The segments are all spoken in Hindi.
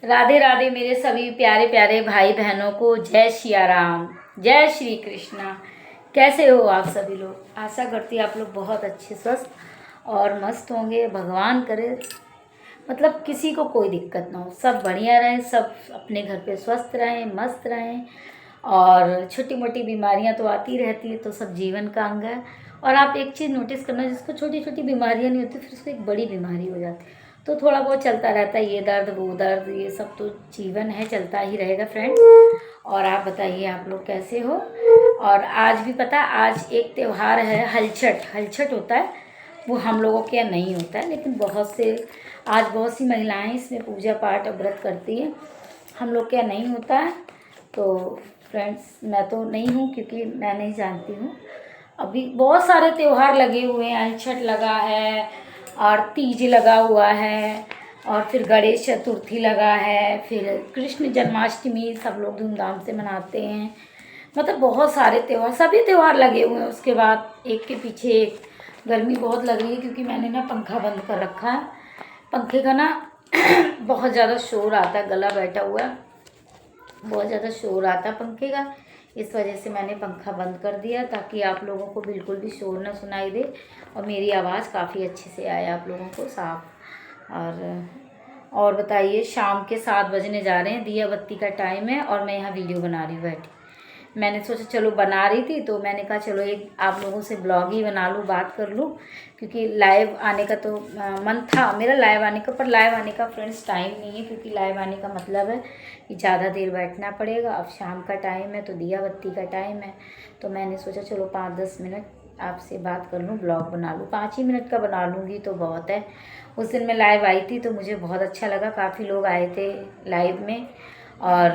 राधे राधे मेरे सभी प्यारे प्यारे भाई बहनों को जय सिया राम, जय श्री कृष्णा। कैसे हो आप सभी लोग? आशा करती आप लोग बहुत अच्छे स्वस्थ और मस्त होंगे। भगवान करे मतलब किसी को कोई दिक्कत ना हो, सब बढ़िया रहें, सब अपने घर पे स्वस्थ रहें, मस्त रहें। और छोटी मोटी बीमारियां तो आती रहती है, तो सब जीवन का अंग है। और आप एक चीज़ नोटिस करना, जिसको छोटी छोटी बीमारियां नहीं होती फिर उसको एक बड़ी बीमारी हो जाती है, तो थोड़ा बहुत चलता रहता है, ये दर्द वो दर्द, ये सब तो जीवन है, चलता ही रहेगा फ्रेंड्स। और आप बताइए आप लोग कैसे हो? और आज भी पता, आज एक त्यौहार है हलछठ। हलछठ होता है, वो हम लोगों के यहाँ नहीं होता है, लेकिन आज बहुत सी महिलाएं इसमें पूजा पाठ और व्रत करती हैं। हम लोग के यहाँ नहीं होता है। तो फ्रेंड्स, मैं तो नहीं हूँ क्योंकि मैं नहीं जानती हूँ। अभी बहुत सारे त्यौहार लगे हुए हैं, हलछठ लगा है और तीज लगा हुआ है, और फिर गणेश चतुर्थी लगा है, फिर कृष्ण जन्माष्टमी सब लोग धूमधाम से मनाते हैं। मतलब बहुत सारे त्यौहार, सभी त्यौहार लगे हुए हैं। उसके बाद एक के पीछे एक। गर्मी बहुत लग रही है क्योंकि मैंने ना पंखा बंद कर रखा है। पंखे का ना बहुत ज़्यादा शोर आता है, गला बैठा हुआ है, बहुत ज़्यादा शोर आता है पंखे का। इस वजह से मैंने पंखा बंद कर दिया ताकि आप लोगों को बिल्कुल भी शोर ना सुनाई दे और मेरी आवाज़ काफ़ी अच्छे से आए आप लोगों को साफ। और बताइए, शाम के 7 बजने जा रहे हैं, दिया बत्ती का टाइम है और मैं यहाँ वीडियो बना रही हूँ बैठी। मैंने सोचा चलो बना रही थी तो मैंने कहा चलो एक आप लोगों से ब्लॉग ही बना लूँ, बात कर लूँ, क्योंकि लाइव आने का तो मन था मेरा लाइव आने का, पर लाइव आने का फ्रेंड्स टाइम नहीं है, क्योंकि लाइव आने का मतलब है कि ज़्यादा देर बैठना पड़ेगा। अब शाम का टाइम है तो दिया बत्ती का टाइम है, तो मैंने सोचा चलो 5-10 मिनट आपसे बात कर लूँ, ब्लॉग बना लूँ। 5 ही मिनट का बना लूँगी तो बहुत है। उस दिन मैं लाइव आई थी तो मुझे बहुत अच्छा लगा, काफ़ी लोग आए थे लाइव में। और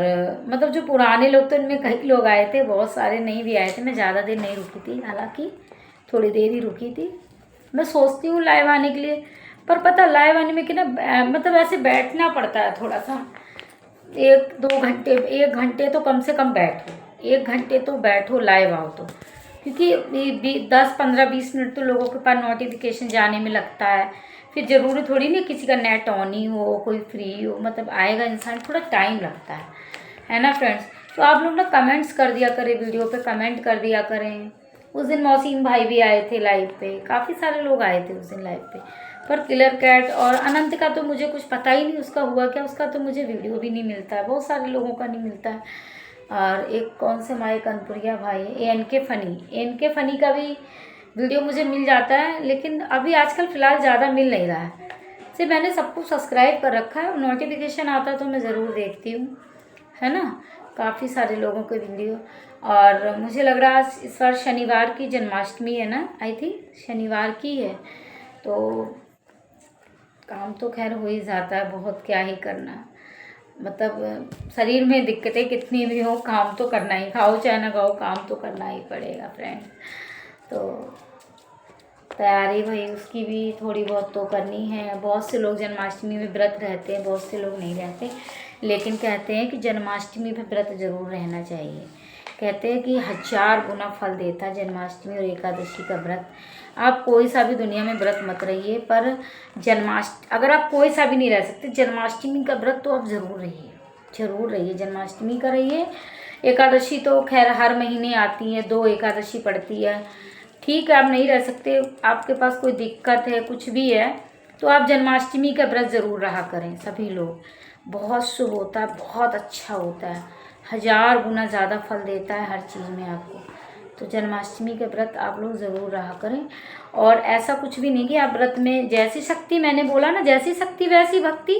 मतलब जो पुराने लोग तो इनमें कई लोग आए थे, बहुत सारे नहीं भी आए थे। मैं ज़्यादा देर नहीं रुकी थी, हालांकि थोड़ी देर ही रुकी थी। मैं सोचती हूँ लाइव आने के लिए, पर पता लाइव आने में कि ना मतलब ऐसे बैठना पड़ता है थोड़ा सा, 1-2 घंटे, 1 घंटे तो कम से कम बैठो, 1 घंटे तो बैठो लाइव आओ तो, क्योंकि 10-15-20 मिनट तो लोगों के पास नोटिफिकेशन जाने में लगता है। फिर ज़रूरी थोड़ी नहीं किसी का नेट ऑन ही हो, कोई फ्री हो, मतलब आएगा इंसान, थोड़ा टाइम लगता है ना फ्रेंड्स। तो आप लोग ना कमेंट्स कर दिया करें, वीडियो पे कमेंट कर दिया करें। उस दिन मौसीम भाई भी आए थे लाइव पे, काफ़ी सारे लोग आए थे उस दिन लाइव पे। पर किलर कैट और अनंत का तो मुझे कुछ पता ही नहीं, उसका हुआ क्या, उसका तो मुझे वीडियो भी नहीं मिलता है, बहुत सारे लोगों का नहीं मिलता है। और एक कौन से माए कनपुरिया भाई, एन के फनी का भी वीडियो मुझे मिल जाता है, लेकिन अभी आजकल फ़िलहाल ज़्यादा मिल नहीं रहा है। से मैंने सबको सब्सक्राइब कर रखा है, नोटिफिकेशन आता तो मैं ज़रूर देखती हूँ, है ना। काफ़ी सारे लोगों के वीडियो। और मुझे लग रहा है इस बार शनिवार की जन्माष्टमी है ना, आई थी शनिवार की है, तो काम तो खैर हो ही जाता है, बहुत क्या ही करना। मतलब शरीर में दिक्कतें कितनी भी हो, काम तो करना ही, खाओ चाहे ना खाओ, काम तो करना ही पड़ेगा फ्रेंड। तो तैयारी भाई उसकी भी थोड़ी बहुत तो करनी है। बहुत से लोग जन्माष्टमी में व्रत रहते हैं, बहुत से लोग नहीं रहते, लेकिन कहते हैं कि जन्माष्टमी में व्रत जरूर रहना चाहिए। कहते हैं कि 1000 गुना फल देता है जन्माष्टमी और एकादशी का व्रत। आप कोई सा भी दुनिया में व्रत मत रहिए, पर अगर आप कोई सा भी नहीं रह सकते, जन्माष्टमी का व्रत तो आप ज़रूर रहिए, ज़रूर रहिए, जन्माष्टमी का रहिए। एकादशी तो खैर हर महीने आती है, 2 एकादशी पड़ती है, ठीक है। आप नहीं रह सकते, आपके पास कोई दिक्कत है, कुछ भी है, तो आप जन्माष्टमी का व्रत ज़रूर रहा करें सभी लोग। बहुत शुभ होता है, बहुत अच्छा होता है, 1000 गुना ज़्यादा फल देता है हर चीज़ में आपको। तो जन्माष्टमी के व्रत आप लोग ज़रूर रहा करें। और ऐसा कुछ भी नहीं कि आप व्रत में जैसी शक्ति, मैंने बोला ना, जैसी शक्ति वैसी भक्ति।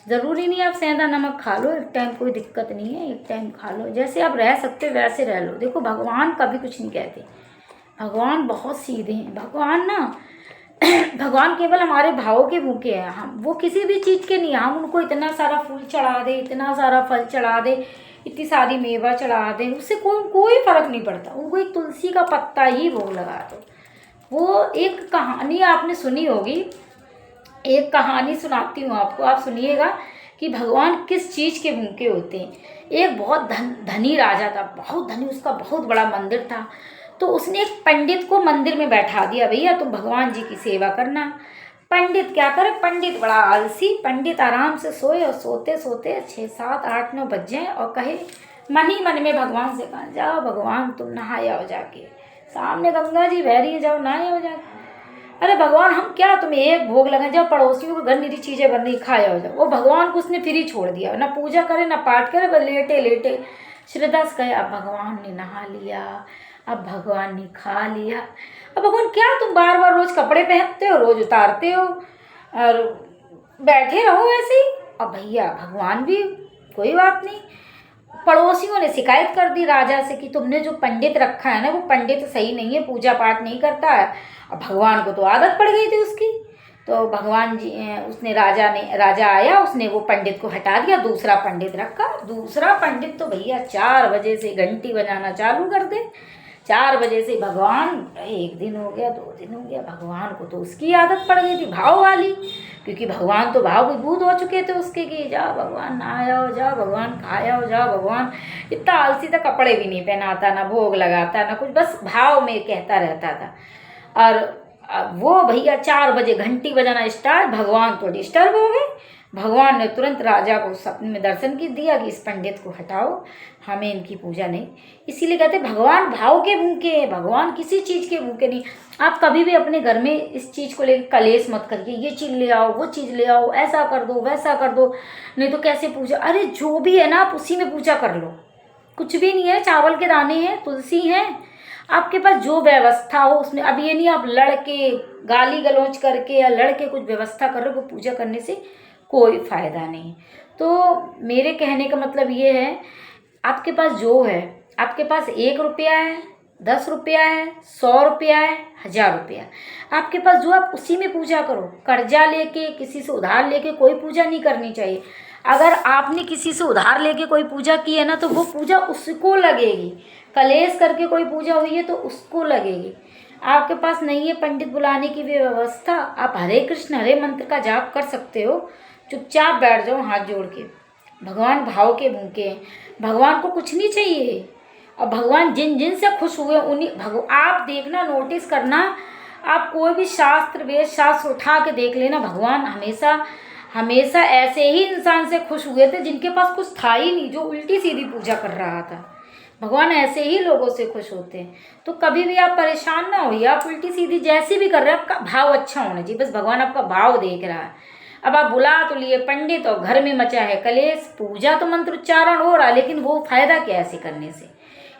ज़रूरी नहीं आप सेंधा नमक खा लो एक टाइम, कोई दिक्कत नहीं है, एक टाइम खा लो, जैसे आप रह सकते वैसे रह लो। देखो भगवान कभी कुछ नहीं कहते, भगवान बहुत सीधे हैं। भगवान ना भगवान केवल हमारे भावों के भूखे हैं, हम वो किसी भी चीज़ के नहीं। हम उनको इतना सारा फूल चढ़ा दे, इतना सारा फल चढ़ा दे, इतनी सारी मेवा चढ़ा दे, उससे कोई फर्क नहीं पड़ता। उनको एक तुलसी का पत्ता ही भोग लगा दो। वो एक कहानी आपने सुनी होगी, एक कहानी सुनाती हूँ आपको, आप सुनिएगा कि भगवान किस चीज़ के भूखे होते हैं। एक बहुत धनी राजा था, बहुत धनी, उसका बहुत बड़ा मंदिर था। तो उसने एक पंडित को मंदिर में बैठा दिया, भैया तुम भगवान जी की सेवा करना। पंडित क्या करे, पंडित बड़ा आलसी, पंडित आराम से सोए और सोते सोते 6, 7, 8, 9 बज जाए और कहे मन ही मन में भगवान से कहा, जाओ भगवान तुम नहाए आओ जाके, सामने गंगा जी बह रही है, जाओ नहाए आओ जाके। अरे भगवान हम क्या तुम्हें एक भोग लगाए, जाओ पड़ोसियों के घर मेरी चीज़ें बन रही खाए आओ जाओ। वो भगवान को उसने फिर ही छोड़ दिया, ना पूजा करे ना पाठ करे, बस लेटे लेटे श्रद्धा से कहे अब भगवान ने नहा लिया, अब भगवान ने खा लिया। अब भगवान क्या तुम बार बार रोज कपड़े पहनते हो, रोज उतारते हो और बैठे रहो ऐसे ही। अब भैया भगवान भी कोई बात नहीं, पड़ोसियों ने शिकायत कर दी राजा से कि तुमने जो पंडित रखा है ना वो पंडित सही नहीं है, पूजा पाठ नहीं करता है। अब भगवान को तो आदत पड़ गई थी उसकी, तो भगवान जी राजा आया, उसने वो पंडित को हटा दिया, दूसरा पंडित रखा। दूसरा पंडित तो भैया 4 बजे से घंटी बजाना चालू कर दे। 4 बजे से भगवान, 1 दिन हो गया 2 दिन हो गया, भगवान को तो उसकी आदत पड़ गई थी भाव वाली, क्योंकि भगवान तो भाव विभूत हो चुके थे उसके कि जाओ भगवान नहाया हो, जाओ भगवान खाया हो, जाओ भगवान। इतना आलसी था, कपड़े भी नहीं पहनाता, ना भोग लगाता, ना कुछ, बस भाव में कहता रहता था। और वो भैया 4 बजे घंटी बजाना स्टार्ट, भगवान तो डिस्टर्ब हो गए। भगवान ने तुरंत राजा को सपने में दर्शन की दिया कि इस पंडित को हटाओ, हमें इनकी पूजा नहीं। इसीलिए कहते भगवान भाव के भूखे हैं, भगवान किसी चीज़ के भूखे नहीं। आप कभी भी अपने घर में इस चीज़ को लेकर कलेश मत करिए, ये चीज़ ले आओ, वो चीज़ ले आओ, ऐसा कर दो वैसा कर दो, नहीं तो कैसे पूजा। अरे जो भी है ना आप उसी में पूजा कर लो, कुछ भी नहीं है, चावल के दाने हैं, तुलसी है, आपके पास जो व्यवस्था हो उसमें। अब ये नहीं आप लड़के गाली गलौज करके या लड़के कुछ व्यवस्था कर रहे हो, वो पूजा करने से कोई फ़ायदा नहीं। तो मेरे कहने का मतलब ये है, आपके पास जो है, आपके पास 1 रुपया है, 10 रुपया है, 100 रुपया है, 1000 रुपया, आपके पास जो आप उसी में पूजा करो। कर्जा लेके किसी से उधार लेके कोई पूजा नहीं करनी चाहिए। अगर आपने किसी से उधार लेके कोई पूजा की है ना तो वो पूजा उसको लगेगी, कलेश करके कोई पूजा हुई है तो उसको लगेगी। आपके पास नहीं है पंडित बुलाने की भी व्यवस्था, आप हरे कृष्ण हरे मंत्र का जाप कर सकते हो, चुपचाप बैठ जाओ हाथ जोड़ के। भगवान भाव के भूखे हैं, भगवान को कुछ नहीं चाहिए। और भगवान जिन जिन से खुश हुए उन्हीं आप देखना, नोटिस करना, आप कोई भी शास्त्र वेद शास्त्र उठा के देख लेना, भगवान हमेशा ऐसे ही इंसान से खुश हुए थे जिनके पास कुछ था ही नहीं, जो उल्टी सीधी पूजा कर रहा था। भगवान ऐसे ही लोगों से खुश होते हैं। तो कभी भी आप परेशान ना होइए, आप उल्टी सीधी जैसी भी कर रहे हैं, आपका भाव अच्छा होना चाहिए, बस भगवान आपका भाव देख रहा है। अब आप बुला तो लिए पंडित और घर में मचा है कलेश, पूजा तो मंत्र उच्चारण हो रहा है लेकिन वो फायदा क्या ऐसे करने से।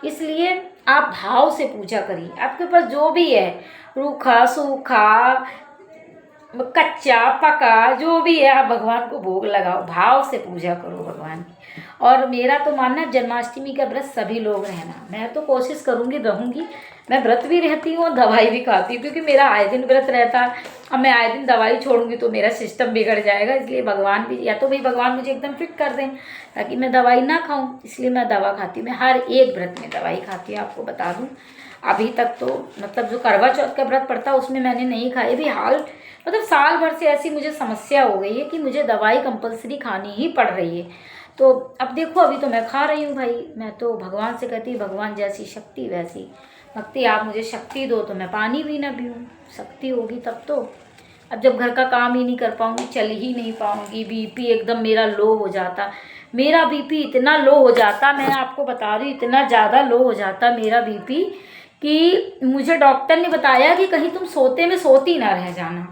इसलिए आप भाव से पूजा करिए, आपके पास जो भी है, रूखा सूखा कच्चा पका जो भी है, आप भगवान को भोग लगाओ, भाव से पूजा करो भगवान की। और मेरा तो मानना जन्माष्टमी का व्रत सभी लोग रहना, मैं तो कोशिश करूँगी रहूँगी, मैं व्रत भी रहती हूँ और दवाई भी खाती हूँ, क्योंकि मेरा आए दिन व्रत रहता है। अब मैं आए दिन दवाई छोड़ूंगी तो मेरा सिस्टम बिगड़ जाएगा, इसलिए भगवान भी, या तो भाई भगवान मुझे एकदम फिट कर दें ताकि मैं दवाई ना खाऊँ, इसलिए मैं दवा खाती हूँ। मैं हर एक व्रत में दवाई खाती हूँ, आपको बता दूँ। अभी तक तो मतलब जो करवा चौथ का व्रत पड़ता है उसमें मैंने नहीं खाई भी, हाल मतलब साल भर से ऐसी मुझे समस्या हो गई है कि मुझे दवाई कंपलसरी खानी ही पड़ रही है। तो अब देखो अभी तो मैं खा रही हूँ भाई, मैं तो भगवान से कहती भगवान जैसी शक्ति वैसी भक्ति, आप मुझे शक्ति दो तो मैं पानी भी ना पीऊँ, शक्ति होगी तब तो। अब जब घर का काम ही नहीं कर पाऊँगी, चल ही नहीं पाऊँगी, बीपी एकदम मेरा लो हो जाता, मेरा बीपी इतना लो हो जाता, मैं आपको बता रही हूँ इतना ज़्यादा लो हो जाता मेरा बीपी कि मुझे डॉक्टर ने बताया कि कहीं तुम सोते में सोती ना रह जाना,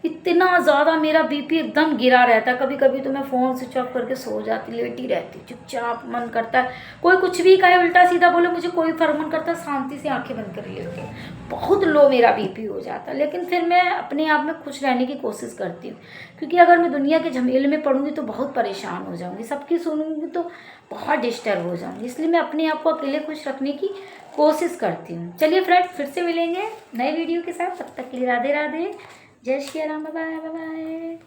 इतना ज़्यादा मेरा बीपी एकदम गिरा रहता। कभी कभी तो मैं फ़ोन स्विच ऑफ करके सो जाती, लेटी रहती, चुपचाप, मन करता है कोई कुछ भी कहे उल्टा सीधा बोले मुझे कोई फर्क मन करता, शांति से आंखें बंद कर लेती हूँ, बहुत लो मेरा बीपी हो जाता। लेकिन फिर मैं अपने आप में खुश रहने की कोशिश करती हूँ, क्योंकि अगर मैं दुनिया के झमेले में पड़ूंगी तो बहुत परेशान हो जाऊँगी, सबकी सुनूंगी तो बहुत डिस्टर्ब हो जाऊँगी, इसलिए मैं अपने आप को अकेले खुश रखने की कोशिश करती हूँ। चलिए फ्रेंड्स, फिर से मिलेंगे नए वीडियो के साथ, तब तक के लिए राधे राधे, जय श्री राम, बाय बाय।